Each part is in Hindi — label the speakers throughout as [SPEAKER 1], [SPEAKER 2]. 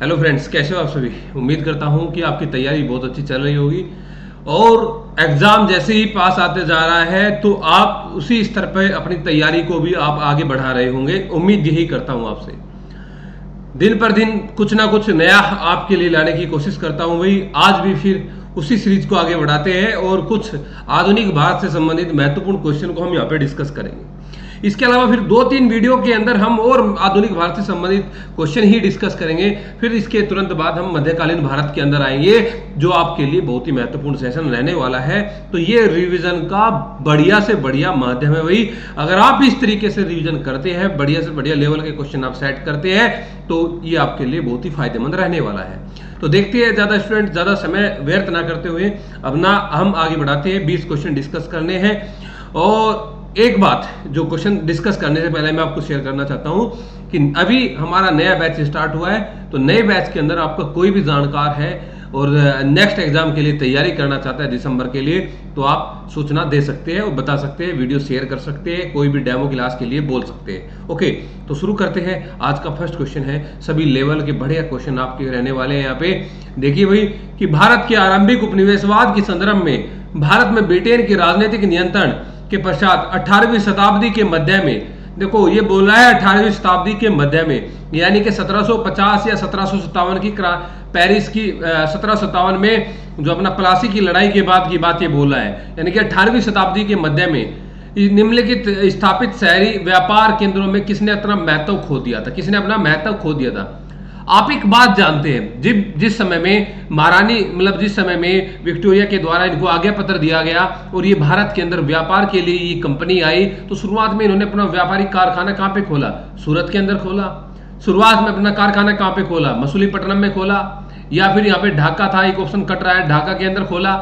[SPEAKER 1] हेलो फ्रेंड्स, कैसे हो आप सभी। उम्मीद करता हूं कि आपकी तैयारी बहुत अच्छी चल रही होगी और एग्जाम जैसे ही पास आते जा रहा है तो आप उसी स्तर पर अपनी तैयारी को भी आप आगे बढ़ा रहे होंगे। उम्मीद यही करता हूं आपसे। दिन पर दिन कुछ ना कुछ नया आपके लिए लाने की कोशिश करता हूं। वही आज भी फिर उसी सीरीज को आगे बढ़ाते हैं और कुछ आधुनिक भारत से संबंधित महत्वपूर्ण क्वेश्चन को हम यहाँ पे डिस्कस करेंगे। इसके अलावा फिर 2-3 वीडियो के अंदर हम और आधुनिक भारत से संबंधित क्वेश्चन ही डिस्कस करेंगे। फिर इसके तुरंत बाद हम मध्यकालीन भारत के अंदर आएंगे, जो आपके लिए बहुत ही महत्वपूर्ण सेशन रहने वाला है। तो ये रिवीजन का बढ़िया से बढ़िया माध्यम है। वही अगर आप इस तरीके से रिवीजन करते हैं, बढ़िया से बढ़िया लेवल के क्वेश्चन आप सेट करते हैं, तो ये आपके लिए बहुत ही फायदेमंद रहने वाला है। तो देखते हैं, ज्यादा स्टूडेंट ज्यादा समय व्यर्थ ना करते हुए अब ना हम आगे बढ़ाते हैं। 20 क्वेश्चन डिस्कस करने हैं। और एक बात जो क्वेश्चन डिस्कस करने से पहले मैं आपको शेयर करना चाहता हूं कि अभी हमारा नया बैच स्टार्ट हुआ है। तो नए बैच के अंदर आपका कोई भी जानकार है और नेक्स्ट एग्जाम के लिए तैयारी करना चाहता है दिसंबर के लिए, तो आप सूचना दे सकते हैं और बता सकते हैं, वीडियो शेयर कर सकते हैं, कोई भी डेमो क्लास के लिए बोल सकते हैं। ओके, तो शुरू करते हैं। आज का फर्स्ट क्वेश्चन है, सभी लेवल के बढ़िया क्वेश्चन आपके रहने वाले हैं। यहाँ पे देखिए भाई कि भारत के आरंभिक उपनिवेशवाद के संदर्भ में भारत में ब्रिटेन के राजनीतिक नियंत्रण के पश्चात 18वीं शताब्दी के मध्य में, देखो ये बोला है 18वीं शताब्दी के मध्य में, यानी कि 1750 या 1757 की पेरिस की 1757 में जो अपना प्लासी की लड़ाई के बाद की बात ये बोला है, यानी कि 18वीं शताब्दी के मध्य में निम्नलिखित स्थापित शहरी व्यापार केंद्रों में किसने अपना महत्व खो दिया था। किसने अपना महत्व खो दिया था? आप एक बात जानते हैं, जिस समय में महारानी मतलब जिस समय में विक्टोरिया के द्वारा इनको आज्ञा पत्र दिया गया और ये भारत के अंदर व्यापार के लिए ये कंपनी आई, तो शुरुआत में इन्होंने अपना व्यापारिक कारखाना कहां पे खोला? सूरत के अंदर खोला। शुरुआत में अपना कारखाना कहां पे खोला? मसूलीपट्टनम में खोला, या फिर यहाँ पे ढाका था, एक ऑप्शन कट रहा है, ढाका के अंदर खोला।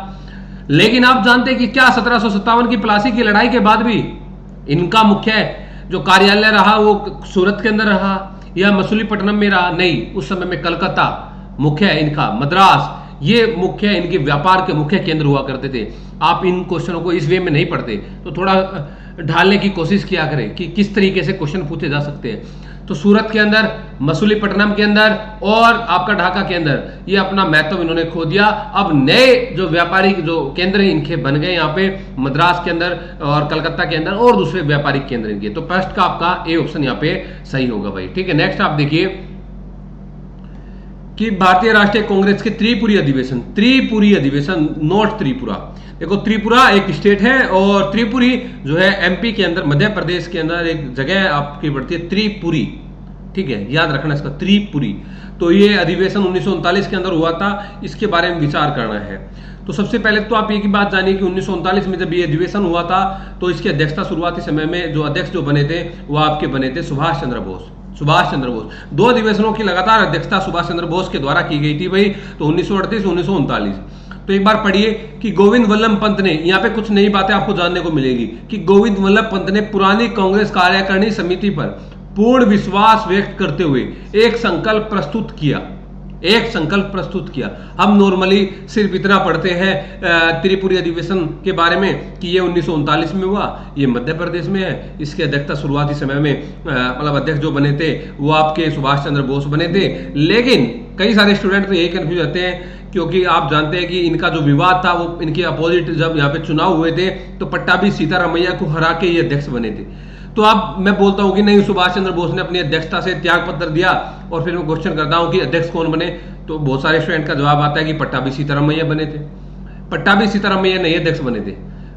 [SPEAKER 1] लेकिन आप जानते हैं कि क्या 1757 की प्लासी की लड़ाई के बाद भी इनका मुख्य जो कार्यालय रहा वो सूरत के अंदर रहा या मसूलीपट्टनम में रहा? नहीं, उस समय में कलकत्ता मुख्य है इनका, मद्रास, ये मुख्य इनके व्यापार के मुख्य केंद्र हुआ करते थे। आप इन क्वेश्चनों को इस वे में नहीं पढ़ते, तो थोड़ा ढालने की कोशिश किया करें कि किस तरीके से क्वेश्चन पूछे जा सकते हैं। तो सूरत के अंदर, मसूलीपट्टनम के अंदर और आपका ढाका के अंदर ये अपना महत्व इन्होंने खो दिया। अब नए जो व्यापारिक जो केंद्र इनके बन गए यहाँ पे मद्रास के अंदर और कलकत्ता के अंदर और दूसरे व्यापारिक केंद्र इनके। तो फर्स्ट का आपका ए ऑप्शन यहाँ पे सही होगा भाई। ठीक है, नेक्स्ट आप देखिए कि भारतीय राष्ट्रीय कांग्रेस के त्रिपुरी अधिवेशन नॉर्थ त्रिपुरा। देखो त्रिपुरा एक स्टेट है और त्रिपुरी जो है एमपी के अंदर, मध्य प्रदेश के अंदर एक जगह आपकी पड़ती है त्रिपुरी। ठीक है, याद रखना इसका, त्रिपुरी। तो ये अधिवेशन 1939 के अंदर हुआ था, इसके बारे में विचार करना है। तो सबसे पहले तो आप एक ही बात जानिए कि 1939 में जब ये अधिवेशन हुआ था तो इसकी अध्यक्षता शुरुआती समय में जो अध्यक्ष जो बने थे वो आपके बने थे सुभाष चंद्र बोस। 2 अधिवेशनों की लगातार अध्यक्षता सुभाष चंद्र बोस के द्वारा की गई थी भाई, तो 1938 1939। तो एक बार पढ़िए कि गोविंद वल्लभ पंत ने, यहाँ पे कुछ नई बातें आपको जानने को मिलेगी कि गोविंद वल्लभ पंत ने पुरानी कांग्रेस कार्यकारिणी समिति पर पूर्ण विश्वास व्यक्त करते हुए एक संकल्प प्रस्तुत किया। हम नॉर्मली सिर्फ इतना पढ़ते हैं त्रिपुरी अधिवेशन के बारे में कि ये 1939 में हुआ, ये मध्य प्रदेश में है। इसके अध्यक्षता शुरुआती समय में मतलब अध्यक्ष जो बने थे वो आपके सुभाष चंद्र बोस बने थे। लेकिन कई सारे स्टूडेंट तो यही कंफ्यूज रहते हैं क्योंकि आप जानते हैं कि इनका जो विवाद था वो इनके अपोजिट जब यहाँ पे चुनाव हुए थे तो पट्टाभी सीतारामैया को हरा के ये अध्यक्ष बने थे। तो अब मैं बोलता हूं कि नहीं, सुभाष चंद्र बोस ने अपनी अध्यक्षता से त्याग पत्र दिया और फिर मैं क्वेश्चन करता हूं कि अध्यक्ष कौन बने, तो बहुत सारे स्टूडेंट का जवाब आता है कि पट्टाभी सीतारामैया बने थे। पट्टाभी सीतारामैया नहीं अध्यक्ष बने थे।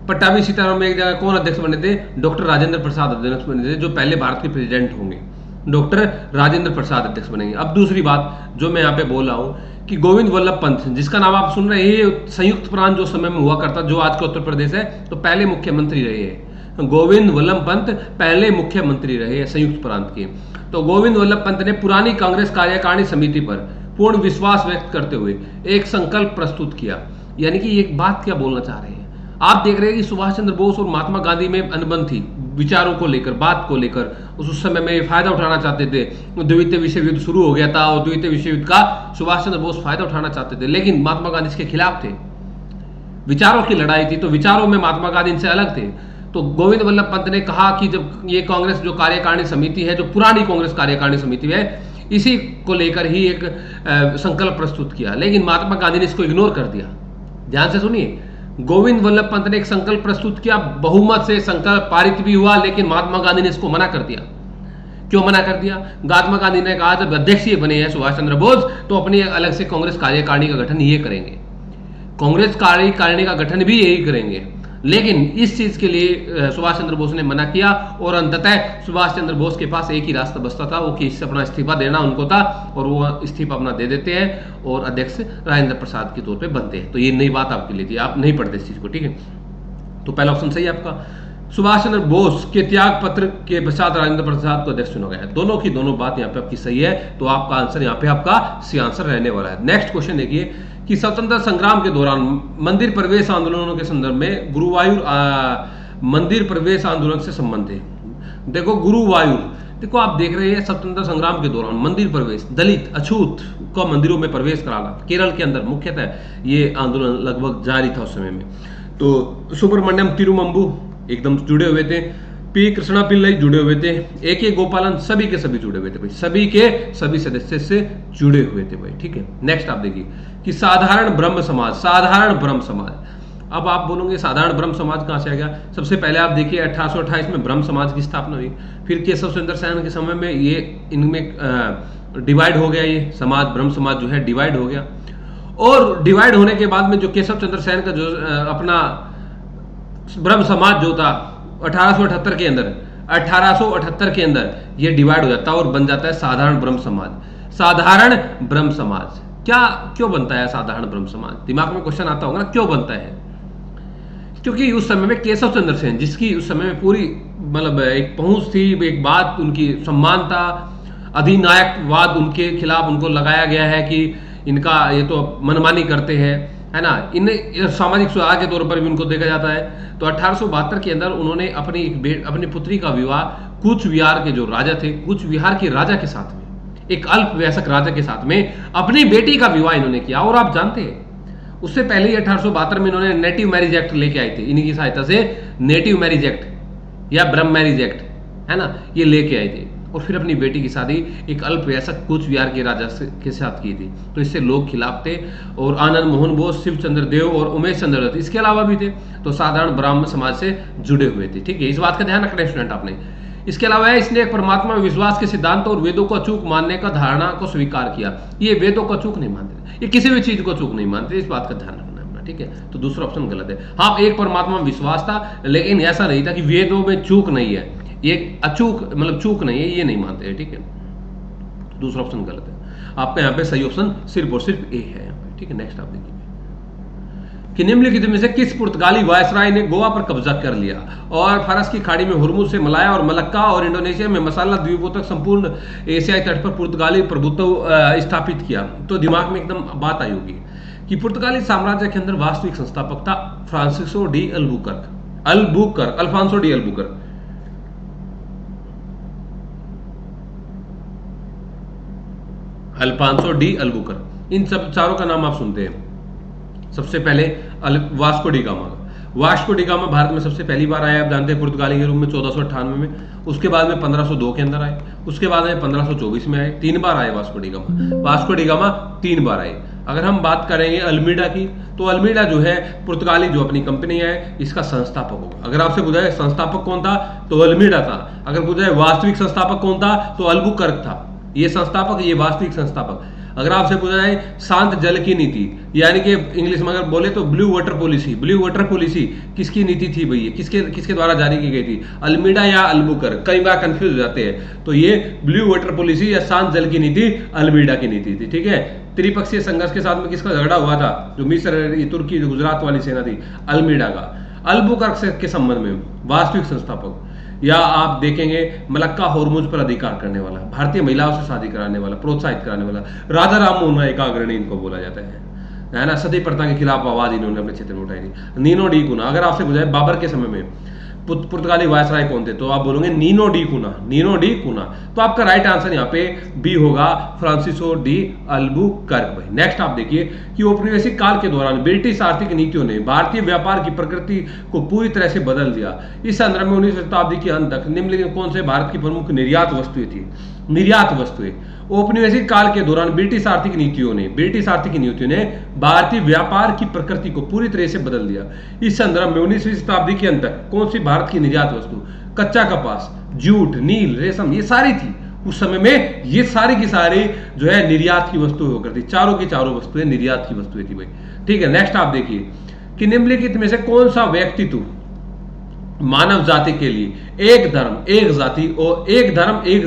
[SPEAKER 1] पट्टाभी सीतारामैया की जगह कौन अध्यक्ष बने थे? डॉक्टर राजेंद्र प्रसाद अध्यक्ष बने थे, जो पहले भारत के प्रेसिडेंट होंगे। डॉक्टर राजेंद्र प्रसाद अध्यक्ष बनेंगे। अब दूसरी बात जो मैं यहाँ पे बोल रहा हूँ कि गोविंद वल्लभ पंत, जिसका नाम आप सुन रहे हैं, ये संयुक्त प्रांत जो समय में हुआ करता, जो आज का उत्तर प्रदेश है, तो पहले मुख्यमंत्री रहे हैं। गोविंद वल्लभ पंत पहले मुख्यमंत्री रहे हैं संयुक्त प्रांत के। तो गोविंद वल्लभ पंत ने पुरानी कांग्रेस कार्यकारिणी समिति पर पूर्ण विश्वास व्यक्त करते हुए एक संकल्प प्रस्तुत किया। यानी कि एक बात क्या बोलना चाह रहे हैं, आप देख रहे हैं कि सुभाष चंद्र बोस और महात्मा गांधी में अनबन थी विचारों को लेकर, बात को लेकर। उस समय में फायदा उठाना चाहते थे, द्वितीय विश्व युद्ध शुरू हो गया था और द्वितीय विश्व युद्ध का सुभाष चंद्र बोस फायदा उठाना चाहते थे, लेकिन महात्मा गांधी इसके खिलाफ थे। विचारों की लड़ाई थी, तो विचारों में महात्मा गांधी इनसे अलग थे। तो गोविंद वल्लभ पंत ने कहा कि जब ये कांग्रेस जो कार्यकारिणी समिति है, जो पुरानी कांग्रेस कार्यकारिणी समिति है, इसी को लेकर ही एक संकल्प प्रस्तुत किया, लेकिन महात्मा गांधी ने इसको इग्नोर कर दिया। ध्यान से सुनिए, गोविंद वल्लभ पंत ने एक संकल्प प्रस्तुत किया, बहुमत से संकल्प पारित भी हुआ, लेकिन महात्मा गांधी ने इसको मना कर दिया। क्यों मना कर दिया? महात्मा गांधी ने कहा जब अध्यक्ष ये बने हैं सुभाष चंद्र बोस तो अपनी अलग से कांग्रेस कार्यकारिणी का गठन ये करेंगे, कांग्रेस कार्यकारिणी का गठन भी यही करेंगे। लेकिन इस चीज के लिए सुभाष चंद्र बोस ने मना किया और अंततः सुभाष चंद्र बोस के पास एक ही रास्ता बचता था, वो कि इससे अपना इस्तीफा देना उनको था, और वो इस्तीफा अपना दे देते हैं और अध्यक्ष राजेंद्र प्रसाद के तौर पे बनते हैं। तो ये नई बात आपके लिए थी, आप नहीं पढ़ते इस चीज को, ठीक है। तो पहला ऑप्शन सही है आपका। सुभाष चंद्र बोस के त्याग पत्र के पश्चात राजेंद्र प्रसाद को अध्यक्ष चुना गया। दोनों की दोनों बात यहाँ पे आपकी सही है, तो आपका आंसर यहाँ पे आपका सी आंसर रहने वाला है। नेक्स्ट क्वेश्चन देखिए कि स्वतंत्रता संग्राम के दौरान मंदिर प्रवेश आंदोलनों के संदर्भ में गुरुवायूर मंदिर प्रवेश आंदोलन से संबंध है। देखो गुरुवायूर, देखो आप देख रहे हैं स्वतंत्रता संग्राम के दौरान मंदिर प्रवेश, दलित अछूत को मंदिरों में प्रवेश कराना, केरल के अंदर मुख्यतः ये आंदोलन लगभग जारी था उस समय में। तो सुब्रमण्यम तिरुमंबू एकदम जुड़े हुए थे, पी कृष्णा पिल्लाई जुड़े हुए थे, ए के गोपालन, सभी के सभी जुड़े हुए थे भाई, सभी के सभी सदस्य से जुड़े हुए थे भाई, ठीक है। नेक्स्ट आप देखिए कि साधारण ब्रह्म समाज, साधारण ब्रह्म समाज। अब आप बोलोगे साधारण ब्रह्म समाज कहां से आ गया? सबसे पहले आप देखिए 1828 में ब्रह्म समाज की स्थापना हुई, फिर केशव चंद्र सेन के समय में ये इनमें डिवाइड हो गया, ये समाज ब्रह्म समाज जो है डिवाइड हो गया, और डिवाइड होने के बाद में जो केशव चंद्र सेन का जो अपना ब्रह्म समाज जो था 1878 के अंदर, 1878 के अंदर ये डिवाइड हो जाता है और बन जाता है साधारण ब्रह्म समाज। साधारण ब्रह्म समाज क्या क्यों बनता है साधारण ब्रह्म समाज? दिमाग में क्वेश्चन आता होगा ना, क्यों बनता है? क्योंकि उस समय में केशव चंद्र सेन, जिसकी उस समय में पूरी मतलब एक पहुंच थी, एक बात उनकी सम्मान था, अधिनायकवाद उनके खिलाफ उनको लगाया गया है कि इनका ये तो मनमानी करते हैं, है ना, इन सामाजिक सुधार के तौर पर भी उनको देखा जाता है। तो 1872 के अंदर उन्होंने अपनी पुत्री का विवाह कूच विहार के जो राजा थे, कूच विहार के राजा के साथ में, एक अल्पवयस्क राजा के साथ में अपनी बेटी का विवाह इन्होंने किया। और आप जानते हैं उससे पहले ही 1872 में इन्होंने नेटिव मैरिज एक्ट लेके आए थे, इन्हीं की सहायता से नेटिव मैरिज एक्ट या ब्रह्म मैरिज एक्ट, है ना, ये लेके आए थे, और फिर अपनी बेटी की शादी एक अल्पवयस्क कूच विहार के राजा के साथ की थी। तो इससे लोग खिलाफ थे, और आनंद मोहन बोस, शिव चंद्र देव और उमेश चंद्र दत्त इसके अलावा भी थे, तो साधारण ब्राह्मण समाज से जुड़े हुए थे, ठीक है। इस बात का ध्यान रखना है स्टूडेंट आपने। इसके अलावा इसने एक परमात्मा में विश्वास के सिद्धांत और वेदों को अचूक मानने का धारणा को स्वीकार किया। ये वेदों को अचूक नहीं मानते, ये किसी भी चीज को अचूक नहीं मानते, इस बात का ध्यान रखना है अपना, ठीक है। तो दूसरा ऑप्शन गलत है। हाँ, एक परमात्मा में विश्वास था, लेकिन ऐसा नहीं था कि वेदों में चूक नहीं है, ये अचूक मतलब चूक नहीं है, ये नहीं मानते हैं, ठीक है। दूसरा ऑप्शन गलत है। आपका यहाँ पे सही ऑप्शन सिर्फ और सिर्फ ए है, ठीक है। नेक्स्ट आप देखिए कि निम्नलिखित में से किस पुर्तगाली वायसराय ने गोवा पर कब्जा कर लिया और फारस की खाड़ी में हुर्मुज से मलाया और मलक्का और इंडोनेशिया में मसाला द्वीपों तक संपूर्ण एशियाई तट पर पुर्तगाली प्रभुत्व स्थापित किया? तो दिमाग में एकदम बात आई होगी कि पुर्तगाली साम्राज्य के अंदर वास्तविक संस्थापक था Francisco de Albuquerque, Alfonso de Albuquerque. Alfonso de Albuquerque, इन सब चारों का नाम आप सुनते हैं। सबसे पहले Vasco da Gama. Vasco da Gama Bharat में सबसे पहली बार आया, आप जानते हैं, पुर्तगाली के रूप में 1498 में, उसके बाद में 1502 के अंदर आए, उसके बाद में 1524 में आए, 3 बार आए Vasco da Gama. Vasco da gamma 3 बार आए। अगर हम बात करेंगे अल्मीडा की, तो अल्मीडा जो है पुर्तगाली जो अपनी कंपनी है इसका संस्थापक होगा। अगर आपसे पूछा है संस्थापक कौन था तो अल्मीडा था, अगर पूछा है वास्तविक संस्थापक कौन था तो अल्बुकर्क था। ये संस्थापक, ये वास्तविक संस्थापक। अगर आपसे पूछा जाए शांत जल की नीति, यानी कि इंग्लिश में अगर बोले तो blue water policy, blue water policy किसकी नीति थी भैया, किसके द्वारा जारी की गई थी, अल्मीडा या अल्बुकर्क? कई बार कंफ्यूज हो जाते हैं। तो ये ब्लू वाटर पॉलिसी या शांत जल की नीति अल्मीडा की नीति थी, ठीक है। त्रिपक्षीय संघर्ष के साथ में किसका झगड़ा हुआ था, जो मिस्र, तुर्की, गुजरात वाली सेना थी, अल्मीडा का। अल्बुकर्क के संबंध में वास्तविक संस्थापक, या आप देखेंगे मलक्का होर्मुज पर अधिकार करने वाला, भारतीय महिलाओं से शादी कराने वाला, प्रोत्साहित कराने वाला, राजा राम मोहन राय का अग्रणी इनको बोला जाता है ना। सती प्रथा के खिलाफ आवाज इन्होंने अपने क्षेत्र में उठाई थी। नीनो डी गुना, अगर आपसे बुझाए बाबर के समय में पुर्तगाली वायसराय कौन थे? तो आप बोलोगे नीनो डी कुना, नीनो डी कुना। तो आपका राइट आंसर यहाँ पे बी होगा, फ्रांसिस्को डी अल्बुकर्क भाई। नेक्स्ट आप देखिए कि औपनिवेशिक काल के दौरान ब्रिटिश आर्थिक नीतियों ने भारतीय व्यापार की प्रकृति को पूरी तरह से बदल दिया। इस संदर्भ में 19वीं शताब्दी के अंत तक निम्नलिखित कौन से भारत की प्रमुख निर्यात वस्तुएं थी? निर्यात वस्तुएं औपनिवेशिक काल के दौरान ब्रिटिश आर्थिक नीतियों ने भारतीय व्यापार की प्रकृति को पूरी तरह से बदल दिया। इस संदर्भ में 19वीं शताब्दी के अंत तक कौन सी भारत की निर्यात वस्तु? कच्चा कपास, जूट, नील, रेशम, ये सारी थी। उस समय में ये सारी की सारी जो है निर्यात की वस्तुएं होकर थी। चारों की चारों वस्तुएं निर्यात की वस्तुएं थी भाई। ठीक है, नेक्स्ट आप देखिए कि निम्नलिखित में से कौन सा व्यक्तित्व मानव जाति के लिए एक धर्म एक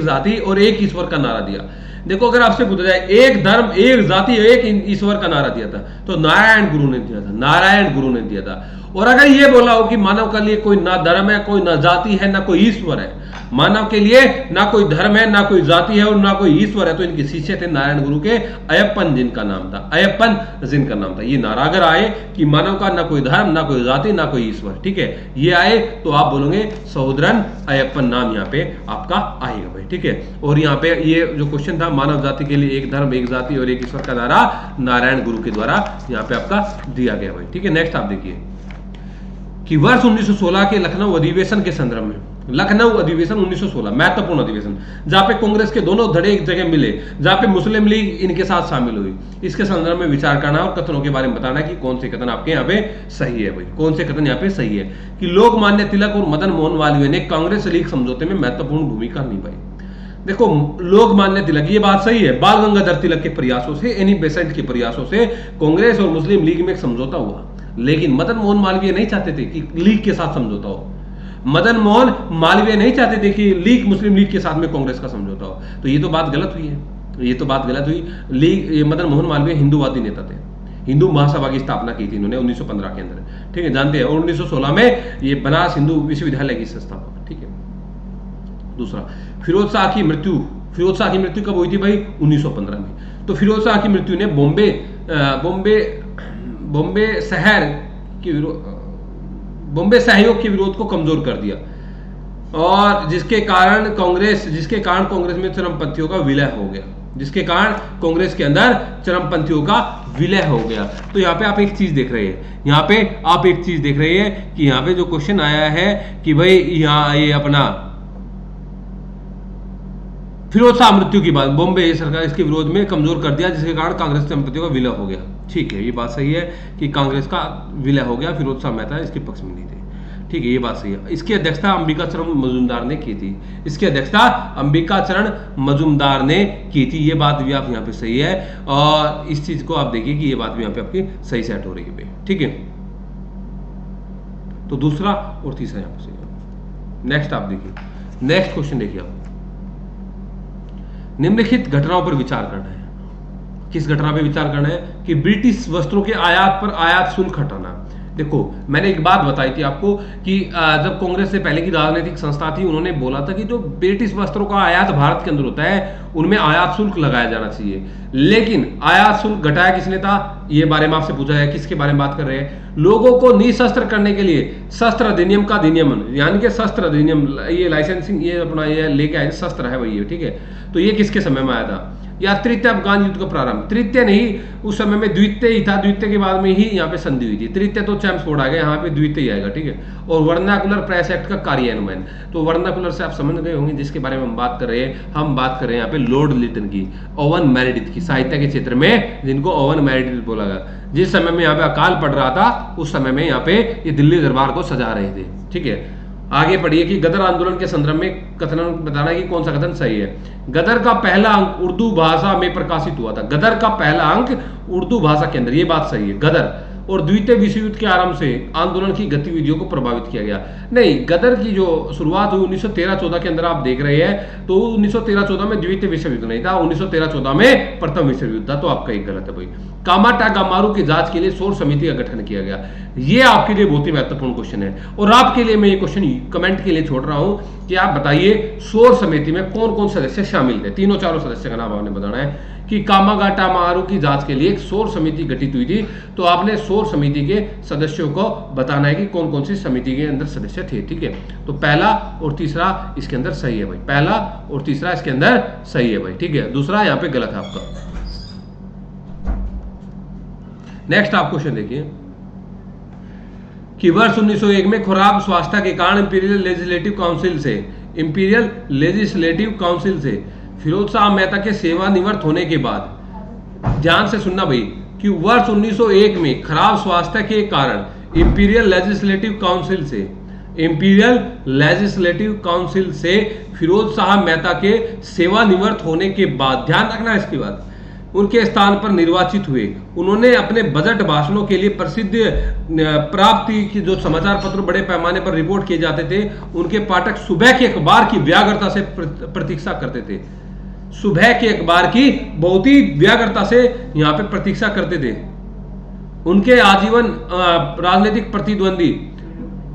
[SPEAKER 1] जाति और एक ईश्वर का नारा दिया? देखो, अगर आपसे पूछा जाए एक धर्म एक जाति एक ईश्वर का नारा दिया था, तो नारायण गुरु ने दिया था, नारायण गुरु ने दिया था। और अगर ये बोला हो कि मानव के लिए कोई ना धर्म है, कोई ना जाति है, ना कोई ईश्वर है, मानव के लिए ना कोई धर्म है, ना कोई जाति है और ना कोई ईश्वर है, तो इनके शिष्य थे नारायण गुरु के अयप्पन, जिनका नाम था अयप्पन, जिनका नाम था। ये नारा अगर आए कि मानव का ना कोई धर्म, ना कोई जाति, ना कोई ईश्वर, ठीक है, ये आए तो आप बोलोगे सहोदरन अयप्पन नाम यहाँ पे आपका आएगा भाई। ठीक है, और यहाँ पे ये जो क्वेश्चन था मानव जाति के लिए एक धर्म एक जाति और एक ईश्वर का नारा नारायण गुरु के द्वारा यहाँ पे आपका दिया गया भाई। ठीक है, नेक्स्ट आप देखिए कि वर्ष 1916 के लखनऊ अधिवेशन के संदर्भ में, लखनऊ अधिवेशन 1916 महत्वपूर्ण अधिवेशन, जहां पे कांग्रेस के दोनों धड़े एक जगह मिले, जहां पे मुस्लिम लीग इनके साथ शामिल हुई, इसके संदर्भ में विचार करना और कथनों के बारे में बताना कि कौन से कथन आपके यहाँ पे सही है भाई, कौन से कथन यहाँ पे सही है। कि लोकमान्य तिलक और मदन मोहन मालवीय ने कांग्रेस लीग समझौते में महत्वपूर्ण भूमिका निभाई। देखो, लोकमान्य तिलक, ये बात सही है, बाल गंगाधर तिलक के प्रयासों से, एनी बेसेंट के प्रयासों से कांग्रेस और मुस्लिम लीग में एक समझौता हुआ, लेकिन मदन मोहन मालवीय नहीं चाहते थे कि लीग के साथ समझौता हो। मदन मोहन मालवीय नहीं चाहते थे कि लीग मुस्लिम लीग के साथ में कांग्रेस का समझौता हो। तो ये तो बात गलत हुई है, ये तो बात गलत हुई। लीग, मदन मोहन मालवीय हिंदूवादी नेता थे, हिंदू महासभा की स्थापना की थी इन्होंने 1915 के अंदर, ठीक है, जानते हैं। और 1916 में ये बनारस हिंदू विश्वविद्यालय की स्थापना, ठीक है। दूसरा, फिरोज शाह की मृत्यु कब हुई थी भाई? 1915 में। तो फिरोज शाह की मृत्यु ने बॉम्बे सहयोग के विरोध को कमजोर कर दिया, और जिसके कारण कांग्रेस में चरमपंथियों का विलय हो गया, जिसके कारण कांग्रेस के अंदर चरमपंथियों का विलय हो गया। तो यहाँ पे आप एक चीज देख रहे हैं, कि यहाँ पे जो क्वेश्चन आया है कि भाई यहाँ ये अपना फिरोज शाह मृत्यु की बात, बॉम्बे सरकार इसके विरोध में कमजोर कर दिया, जिसके कारण कांग्रेस चरमपंथियों का विलय हो गया। ठीक है, ये बात सही है कि कांग्रेस का विलय हो गया, फिरोज शाह मेहता इसके पक्ष में नहीं थे। ठीक है, ये बात सही है। इसकी अध्यक्षता अंबिकाचरण मजूमदार ने की थी, ये बात भी आप यहाँ पे सही है। और इस चीज को आप देखिए कि ये बात भी यहाँ पे आपकी सही सेट हो रही है। ठीक है, तो दूसरा और तीसरा यहाँ पे सही है। नेक्स्ट आप देखिए, नेक्स्ट क्वेश्चन देखिए आप, निम्नलिखित घटनाओं पर विचार करना है। किस घटना पे विचार करना है? कि ब्रिटिश वस्त्रों के आयात पर आयात शुल्क हटाना। देखो, मैंने एक बात बताई थी आपको कि जब कांग्रेस से पहले की राजनीतिक संस्था थी, उन्होंने बोला था कि जो ब्रिटिश वस्त्रों का आयात भारत के अंदर होता है उनमें आयात शुल्क लगाया जाना चाहिए। लेकिन आयात शुल्क घटाया किसने था? ये बारे में आपसे पूछा है, किसके बारे में बात कर रहे हैं? लोगों को निशस्त्र करने के लिए शस्त्र अधिनियम का अधिनियमन, यानी कि शस्त्र अधिनियम, ये लाइसेंसिंग, ये अपना ये लेके आए, शस्त्र है भाई ये, ठीक है। तो ये किसके समय में आया था? या तृतीय अफगान युद्ध का प्रारंभ, तृतीय नहीं, उस समय में द्वितीय ही था, द्वितीय के बाद में ही यहाँ पे संधि हुई थी। तृतीय तो चैम्प्सफोर्ड आ गया, यहाँ पे द्वितीय आएगा, ठीक है। और वर्नाकुलर प्रेस एक्ट का कार्यान्वयन, तो वर्नाकुलर से आप समझ गए होंगे जिसके बारे में हम बात कर रहे हैं। हम बात कर रहे हैं यहाँ पे लॉर्ड लिटन की, ओवन मेरेडिथ की, साहित्य के क्षेत्र में जिनको ओवन मेरेडिथ बोला गया। जिस समय में यहाँ पे अकाल पड़ रहा था, उस समय में यहाँ पे ये दिल्ली दरबार को सजा रहे थे, ठीक है। आगे पढ़िए कि गदर आंदोलन के संदर्भ में कथन बताना है कि कौन सा कथन सही है। गदर का पहला अंक उर्दू भाषा में प्रकाशित हुआ था, गदर का पहला अंक उर्दू भाषा के अंदर, ये बात सही है। गदर और द्वितीय विश्व युद्ध के आरंभ से आंदोलन की गतिविधियों को प्रभावित किया गया। नहीं, गदर की जो शुरुआत हुई 1913-14 के अंदर आप देख रहे हैं, तो 1913-14 में द्वितीय विश्व युद्ध नहीं था, 1913-14 में प्रथम विश्व युद्ध था। तो आपका एक गलत है भाई। कामाटा गामारू की जांच के लिए शोर समिति का गठन किया गया। ये आपके लिए बहुत ही महत्वपूर्ण क्वेश्चन है, और आपके लिए मैं ये क्वेश्चन कमेंट के लिए छोड़ रहा हूं कि आप बताइए शोर समिति में कौन कौन सदस्य शामिल थे। तीनों चारों सदस्य का नाम आपने बताना है कि कामागाटा मारू की जांच के लिए एक शोर समिति गठित हुई थी, तो आपने शोर समिति के सदस्यों को बताना है कि कौन कौन सी समिति के अंदर सदस्य थे। ठीक है, तो पहला और तीसरा इसके अंदर सही है भाई, पहला और तीसरा इसके अंदर सही है भाई। ठीक है, दूसरा यहाँ पे गलत है आपका। नेक्स्ट आप क्वेश्चन देखिए कि वर्ष 1901 में खराब स्वास्थ्य के कारण इंपीरियल लेजिस्लेटिव काउंसिल से फिरोज शाह मेहता के सेवानिवृत्त होने के बाद, ध्यान से सुनना भाई, कि वर्ष 1901 में खराब स्वास्थ्य के कारण इंपीरियल लेजिस्लेटिव काउंसिल से फिरोज शाह मेहता के सेवानिवृत्त होने के बाद, ध्यान रखना इसके बाद, उनके स्थान पर निर्वाचित हुए। उन्होंने अपने बजट भाषणों के लिए प्रसिद्ध प्राप्ति की जो समाचार पत्र बड़े पैमाने पर रिपोर्ट किए जाते थे, उनके पाठक सुबह के अखबार की व्याग्रता से प्रतीक्षा करते थे। सुबह के अखबार की बहुत ही व्याग्रता से यहाँ पे प्रतीक्षा करते थे। उनके आजीवन राजनीतिक प्रतिद्वंदी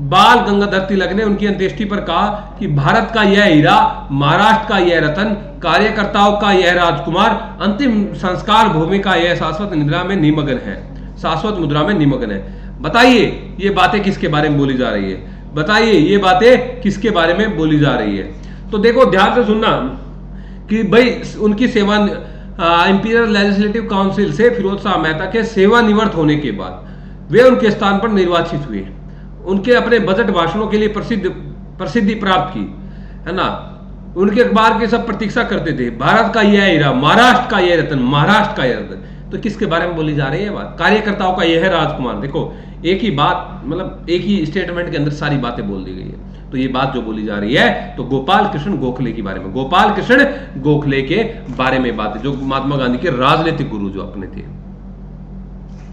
[SPEAKER 1] बाल गंगाधर तिलक ने उनकी अंत्येष्टि पर कहा कि भारत का यह हीरा, महाराष्ट्र का यह रतन, कार्यकर्ताओं का यह राजकुमार, अंतिम संस्कार भूमि का यह शाश्वत मुद्रा में निमग्न है। बताइए ये बातें किसके बारे में बोली जा रही है, बताइए ये बातें किसके बारे में बोली जा रही है। तो देखो ध्यान से सुनना कि भाई उनकी सेवा इंपीरियल लेजिस्लेटिव काउंसिल से फिरोज शाह मेहता के सेवानिवृत्त होने के बाद वे उनके स्थान पर निर्वाचित हुए। उनके अपने बजट भाषणों के लिए प्रसिद्धि प्राप्त की, है ना। उनके अखबार की सब प्रतीक्षा करते थे। भारत का यह हीरा, महाराष्ट्र का यह रतन, तो किसके बारे में बोली जा रही है बात? कार्यकर्ताओं का यह है राजकुमार। देखो एक ही बात, मतलब एक ही स्टेटमेंट के अंदर सारी बातें बोल दी गई है। तो ये बात जो बोली जा रही है तो गोपाल कृष्ण गोखले के बारे में, गोपाल कृष्ण गोखले के बारे में बात है, जो महात्मा गांधी के राजनीतिक गुरु जो अपने थे।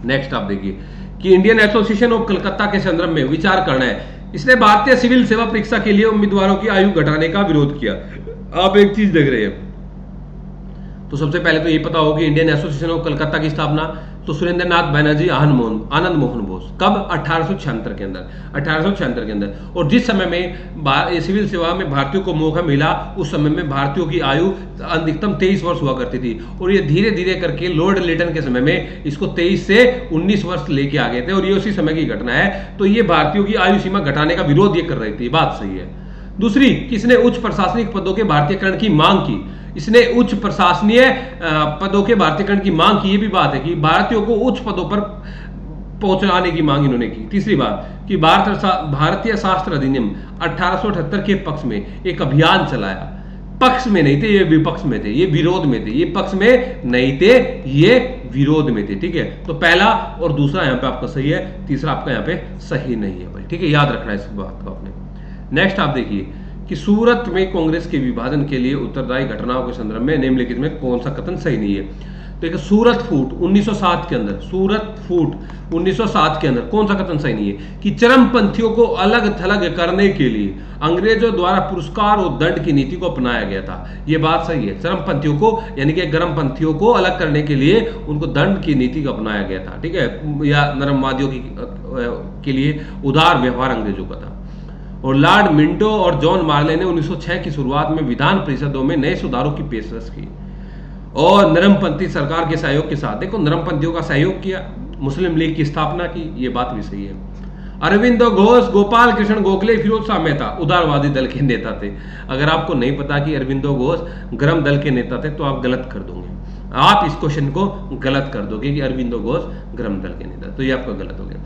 [SPEAKER 1] नेक्स्ट आप देखिए कि इंडियन एसोसिएशन ऑफ कलकत्ता के संदर्भ में विचार करना है। इसने भारतीय सिविल सेवा परीक्षा के लिए उम्मीदवारों की आयु घटाने का विरोध किया। आप एक चीज देख रहे हैं, तो सबसे पहले तो ये पता हो कि इंडियन एसोसिएशन ऑफ कलकत्ता की स्थापना तो सुरेंद्र नाथ बैनर्जी आनंद मोहन बोस, कब? 1876 के अंदर। और जिस समय में सिविल सेवा में भारतीयों को मौका मिला, उस समय में भारतीयों की आयु अधिकतम 23 वर्ष हुआ करती थी, और ये धीरे धीरे करके लॉर्ड लिटन के समय में इसको 23 से 19 वर्ष लेके आ गए थे, और ये उसी समय की घटना है। तो ये भारतीयों की आयु सीमा घटाने का विरोध ये कर रही थी, बात सही है। दूसरी, किसने उच्च प्रशासनिक पदों के भारतीयकरण की मांग की? इसने उच्च प्रशासनीय पदों के भारतीयकरण की मांग की। ये भी बात है कि भारतीयों को उच्च पदों पर पहुंचाने की मांग इन्होंने की। तीसरी बात कि भारतीय शास्त्र अधिनियम 1878 के पक्ष में एक अभियान चलाया। पक्ष में नहीं थे ये, विपक्ष में थे, ये विरोध में थे। ये पक्ष में नहीं थे, ये विरोध में थे। ठीक है, तो पहला और दूसरा यहाँ पे आपका सही है, तीसरा आपका यहाँ पे सही नहीं है भाई। ठीक है, याद रखना है इस बात को आपने। नेक्स्ट आप देखिए कि सूरत में कांग्रेस के विभाजन के लिए उत्तरदायी घटनाओं के संदर्भ में निम्नलिखित में कौन सा कथन सही नहीं है? देखिए सूरत फूट 1907 के अंदर कौन सा कथन सही नहीं है? कि चरमपंथियों को अलग थलग करने के लिए अंग्रेजों द्वारा पुरस्कार और दंड की नीति को अपनाया गया था। यह बात सही है। चरमपंथियों को यानी कि गर्मपंथियों को अलग करने के लिए उनको दंड की नीति को अपनाया गया था। ठीक है, या नरमवादियों के लिए उदार व्यवहार अंग्रेजों का था। और लॉर्ड मिंटो और जॉन मार्ले ने 1906 की शुरुआत में विधान परिषदों में नए सुधारों की पेशकश की और नरमपंथी सरकार के सहयोग के साथ, देखो नरमपंथियों का सहयोग किया, मुस्लिम लीग की स्थापना की। ये बात भी सही है। अरविंदो घोष, गोपाल कृष्ण गोखले, फिरोज शाह मेहता उदारवादी दल के नेता थे। अगर आपको नहीं पता कि अरविंदो घोष गर्म दल के नेता थे तो आप गलत कर दोगे, आप इस क्वेश्चन को गलत कर दोगे कि अरविंदो घोष गर्म दल के नेता, तो ये आपका गलत हो गया।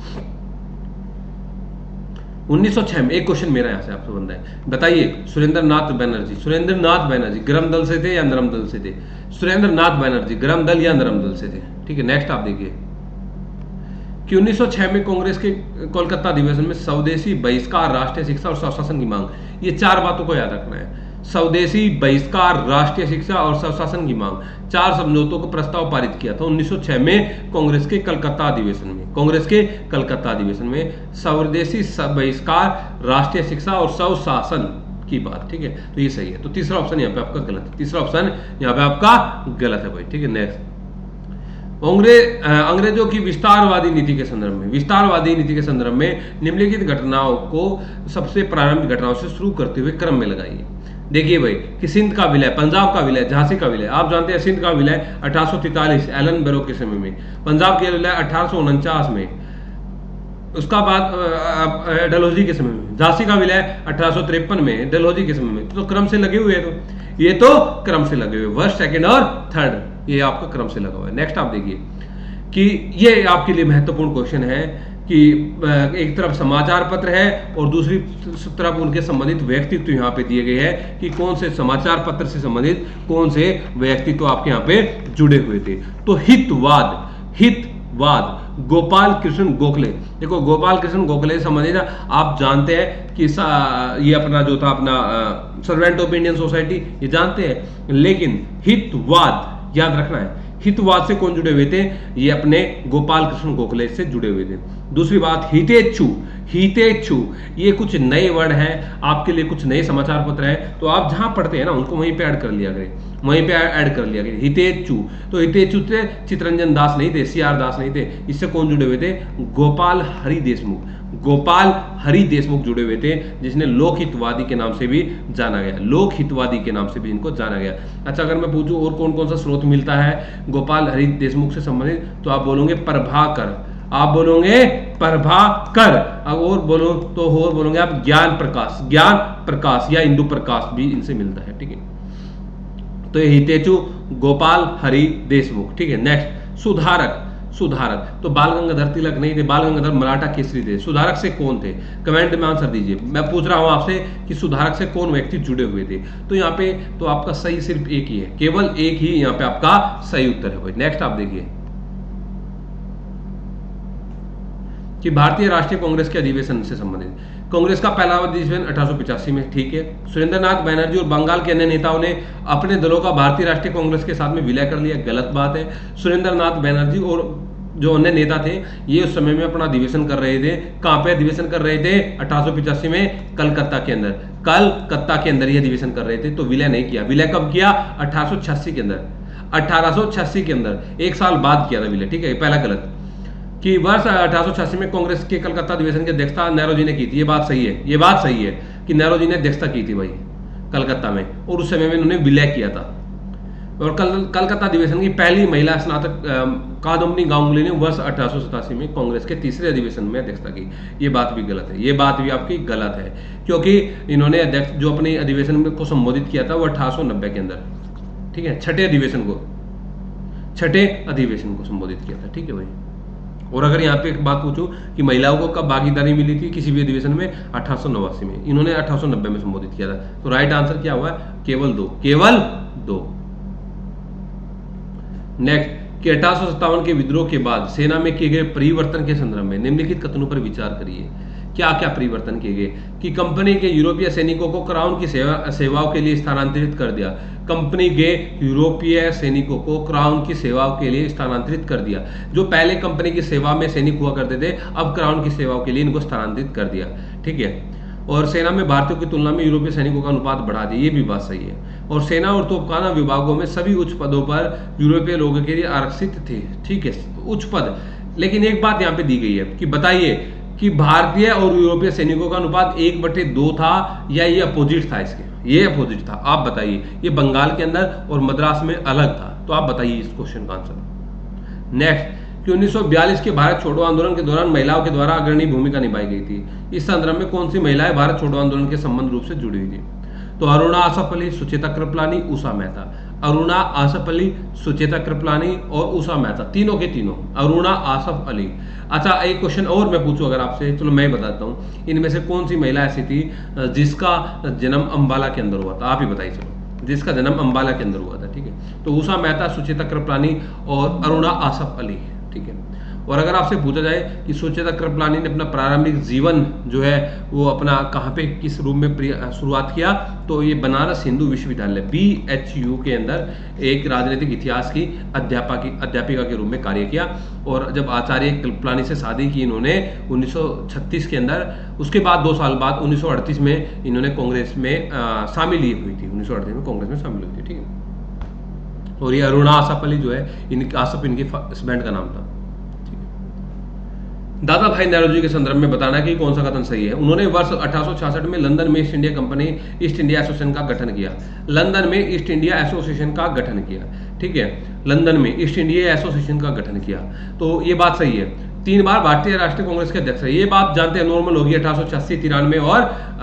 [SPEAKER 1] 1906 में एक क्वेश्चन मेरा यहां से आपसे बनता है, बताइए सुरेंद्र नाथ बैनर्जी गर्म दल से थे या नरम दल से थे? सुरेंद्र नाथ बैनर्जी गर्म दल या नरम दल से थे। ठीक है, नेक्स्ट आप देखिए कि 1906 में कांग्रेस के कोलकाता अधिवेशन में स्वदेशी बहिष्कार, राष्ट्रीय शिक्षा और स्वशासन की मांग, ये चार बातों को याद रखना है। स्वदेशी बहिष्कार, राष्ट्रीय शिक्षा और स्वशासन की मांग, चार समझौतों को प्रस्ताव पारित किया था 1906 में कांग्रेस के कलकत्ता अधिवेशन में स्वदेशी बहिष्कार, राष्ट्रीय शिक्षा और स्वशासन की बात। ठीक है, तो ये सही है। तो तीसरा ऑप्शन यहाँ पे आपका गलत है, तीसरा ऑप्शन यहाँ पे आपका गलत है भाई। ठीक है, नेक्स्ट अंग्रेजों की विस्तारवादी नीति के संदर्भ में निम्नलिखित घटनाओं को सबसे प्रारंभिक घटनाओं से शुरू करते हुए क्रम में लगाइए। देखिए भाई कि सिंध का विलय, पंजाब का विलय, झांसी का विलय, आप जानते हैं सिंध का विलय 1843 एलन बैरो के समय में, पंजाब के विलय 1849 में, उसका बाद डलहौजी के समय में, झांसी का विलय 1853 में, डलहौजी के समय में। तो क्रम से लगे हुए हैं, ये तो क्रम से लगे हुए, फर्स्ट, सेकंड और थर्ड, ये आपका क्रम से लगा हुआ है। नेक्स्ट आप देखिए कि ये आपके लिए महत्वपूर्ण क्वेश्चन है कि एक तरफ समाचार पत्र है और दूसरी तरफ उनके संबंधित व्यक्तित्व यहाँ पे दिए गए हैं कि कौन से समाचार पत्र से संबंधित कौन से व्यक्तित्व आपके यहाँ पे जुड़े हुए थे। तो हितवाद गोपाल कृष्ण गोखले। देखो गोपाल कृष्ण गोखले से संबंधित आप जानते हैं कि ये अपना जो था अपना सर्वेंट ऑफ इंडियन सोसाइटी, ये जानते हैं, लेकिन हितवाद याद रखना है, हितवाद से कौन जुड़े हुए थे, ये अपने गोपाल कृष्ण गोखले से जुड़े हुए थे। दूसरी बात हितेच्छु, ये कुछ नए वर्ड हैं आपके लिए, कुछ नए समाचार पत्र हैं, तो आप जहां पढ़ते हैं ना उनको वहीं पे ऐड कर लिया करें, हितेच्छु। तो हितेच्छु से चितरंजन दास नहीं थे, सीआर दास नहीं थे, इससे कौन जुड़े हुए थे, गोपाल हरि देशमुख जुड़े हुए थे, जिसने लोकहितवादी के नाम से भी जाना इनको जाना गया। अच्छा, अगर मैं पूछूं और कौन कौन सा स्रोत मिलता है गोपाल हरि देशमुख से संबंधित, तो आप बोलोगे प्रभाकर, और बोलो तो और बोलोगे आप ज्ञान प्रकाश या इंदु प्रकाश भी इनसे मिलता है। ठीक है, तो ये हितेच्छु, गोपाल हरि देशमुख। ठीक है, नेक्स्ट सुधारक, तो बाल गंगाधर तिलक नहीं थे, बाल गंगाधर मराठा केसरी थे। सुधारक से कौन थे, कमेंट में आंसर दीजिए। मैं पूछ रहा हूं आपसे कि सुधारक से कौन व्यक्ति जुड़े हुए थे। तो यहाँ पे तो आपका सही सिर्फ एक ही है, केवल एक ही यहाँ पे आपका सही उत्तर है भाई। नेक्स्ट आप देखिए कि भारतीय राष्ट्रीय कांग्रेस के अधिवेशन से संबंधित, कांग्रेस का पहला अधिवेशन 1885 में। ठीक है, सुरेंद्रनाथ बैनर्जी और बंगाल के अन्य नेताओं ने अपने दलों का भारतीय राष्ट्रीय कांग्रेस के साथ में विलय कर लिया, गलत बात है। सुरेंद्रनाथ बैनर्जी और जो अन्य नेता थे ये उस समय में अपना अधिवेशन कर रहे थे। कहां पे अधिवेशन कर रहे थे, 1885 में कलकत्ता के अंदर ये अधिवेशन कर रहे थे। तो विलय नहीं किया, विलय कब किया, 1886 के अंदर, एक साल बाद किया था विलय। ठीक है, पहला गलत कि वर्ष 1886 में कांग्रेस के कलकत्ता अधिवेशन की अध्यक्षता नेहरू जी ने की थी। ये बात सही है कि नेहरू जी ने अध्यक्षता की थी भाई कलकत्ता में, और उस समय में उन्होंने विलय किया था। और कलकत्ता अधिवेशन की पहली महिला स्नातक कादम्बिनी गांगुली ने वर्ष 1887 में कांग्रेस के तीसरे अधिवेशन में अध्यक्षता की। ये बात भी गलत है, ये बात भी आपकी गलत है, क्योंकि इन्होंने अध्यक्ष जो अपने अधिवेशन को संबोधित किया था वो 1890 के अंदर। ठीक है, छठे अधिवेशन को संबोधित किया था। ठीक है भाई, और अगर यहाँ पे एक बात पूछूं कि महिलाओं को कब भागीदारी मिली थी किसी भी अधिवेशन में, 1889 में, इन्होंने 1890 में संबोधित किया था। तो राइट आंसर क्या हुआ, केवल दो। नेक्स्ट कि 1857 के विद्रोह के बाद सेना में किए गए परिवर्तन के संदर्भ में निम्नलिखित कथनों पर विचार करिए। क्या क्या परिवर्तन किए गए कि कंपनी के यूरोपीय सैनिकों को क्राउन की सेवाओं के लिए स्थानांतरित कर दिया। कंपनी के यूरोपीय सैनिकों को क्राउन की सेवाओं के लिए स्थानांतरित कर दिया। जो पहले कंपनी की सेवा में सैनिक हुआ करते थे, अब क्राउन की सेवाओं के लिए इनको स्थानांतरित कर दिया। ठीक है, और सेना में भारतीयों की तुलना में यूरोपीय सैनिकों का अनुपात बढ़ा दिया, ये भी बात सही है। और सेना और तोपखाना विभागों में सभी उच्च पदों पर यूरोपीय लोगों के लिए आरक्षित थे। ठीक है, उच्च पद। लेकिन एक बात यहाँ पे दी गई है कि बताइए कि भारतीय और यूरोपीय सैनिकों का अनुपात 1/2 था या ये अपोजिट था, इसके ये अपोजिट था। आप बताइए, ये बंगाल के अंदर और मद्रास में अलग था। तो आप बताइए इस क्वेश्चन का आंसर। नेक्स्ट कि 1942 के भारत छोड़ो आंदोलन के दौरान महिलाओं के द्वारा अग्रणी भूमिका निभाई गई थी। इस संदर्भ में कौन सी महिलाएं भारत छोड़ो आंदोलन के संबंध रूप से जुड़ी हुई थी। तो अरुणा आसफ अली, सुचेता कृपलानी, उषा मेहता। अरुणा आसफ अली, सुचेता कृपलानी और उषा मेहता, तीनों के तीनों अरुणा आसफ अली। अच्छा, एक क्वेश्चन और मैं पूछूं अगर आपसे, चलो मैं बताता हूं, इनमें से कौन सी महिला ऐसी थी जिसका जन्म अंबाला के अंदर हुआ था, आप ही बताइए। चलो, जिसका जन्म अंबाला के अंदर हुआ था। ठीक है, तो उषा मेहता, सुचेता कृपलानी और अरुणा आसफ अली। ठीक है, और अगर आपसे पूछा जाए कि सुचेता कृपलानी ने अपना प्रारंभिक जीवन जो है वो अपना कहाँ पे किस रूप में शुरुआत किया, तो ये बनारस हिंदू विश्वविद्यालय BHU के अंदर एक राजनीतिक इतिहास की अध्यापिका के रूप में कार्य किया। और जब आचार्य कृपलानी से शादी की इन्होंने 1936 के अंदर, उसके बाद 2 साल बाद 1938 में इन्होंने कांग्रेस में शामिल हुई थी। 1938 में कांग्रेस में शामिल हुई थी। ठीक है, और ये अरुणा आसापल्ली जो है, आसप इनकी हस्बैंड का नाम था। दादा भाई नौरोजी के संदर्भ में बताना कि कौन सा कथन सही है। उन्होंने वर्ष 1866 में लंदन में east India company east India association का गठन किया। लंदन में ईस्ट इंडिया एसोसिएशन का गठन किया, ठीक है, लंदन में ईस्ट इंडिया एसोसिएशन का गठन किया, तो ये बात सही है। 3 बार भारतीय राष्ट्रीय कांग्रेस के अध्यक्ष है, ये बात जानते हैं, नॉर्मल होगी। 1886, 93 और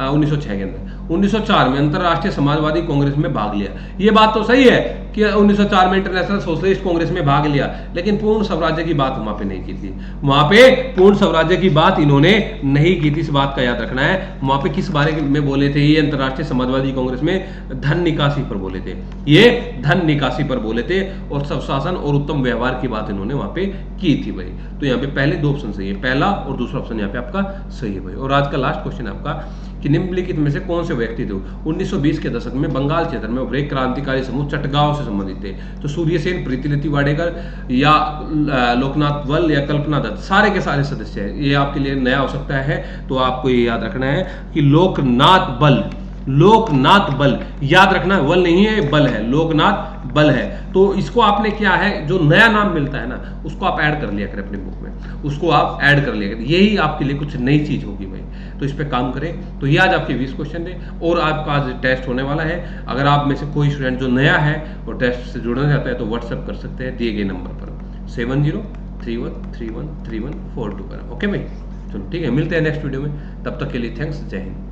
[SPEAKER 1] 1906 के अंदर। 1904 में अंतरराष्ट्रीय समाजवादी कांग्रेस में भाग लिया, ये बात तो सही है कि 1904 में इंटरनेशनल सोशलिस्ट कांग्रेस में भाग लिया, लेकिन पूर्ण स्वराज्य की बात वहां पे नहीं की थी। वहां पे पूर्ण स्वराज्य की बात इन्होंने नहीं की थी, इस बात का याद रखना है। वहां पे किस बारे में बोले थे ये अंतरराष्ट्रीय समाजवादी कांग्रेस में? धन निकासी पर बोले थे, ये धन निकासी पर बोले थे, और स्वशासन और उत्तम व्यवहार की बात इन्होंने वहां पे की थी भाई। तो यहाँ पे पहले 2 ऑप्शन सही है, पहला और दूसरा ऑप्शन यहाँ पे आपका सही है भाई। और आज का लास्ट क्वेश्चन आपका कि निम्नलिखित में से कौन से व्यक्ति थे 1920 के दशक में बंगाल क्षेत्र में उभरे क्रांतिकारी समूह चटगांव से संबंधित थे? तो सूर्यसेन, प्रीतिलता वाडेकर या लोकनाथ बल या कल्पना दत्त, सारे के सारे सदस्य हैं। ये आपके लिए नया हो सकता है, तो आपको ये याद रखना है कि लोकनाथ बल, लोकनाथ बल याद रखना, बल नहीं है, बल है, लोकनाथ बल है। तो इसको आपने क्या है, जो नया नाम मिलता है ना, उसको आप ऐड कर लिया करें अपने बुक में, उसको आप ऐड कर लिया करें, यही आपके लिए कुछ नई चीज होगी भाई। तो इस पे काम करें। तो ये आज आपके 20 क्वेश्चन थे, और आपका आज टेस्ट होने वाला है। अगर आप में से कोई स्टूडेंट जो नया है और टेस्ट से जुड़ना चाहता है, तो व्हाट्सएप कर सकते हैं दिए गए नंबर पर 7031313142 पर। ओके भाई, चलो ठीक है, मिलते हैं नेक्स्ट वीडियो में, तब तक के लिए थैंक्स, जय हिंद।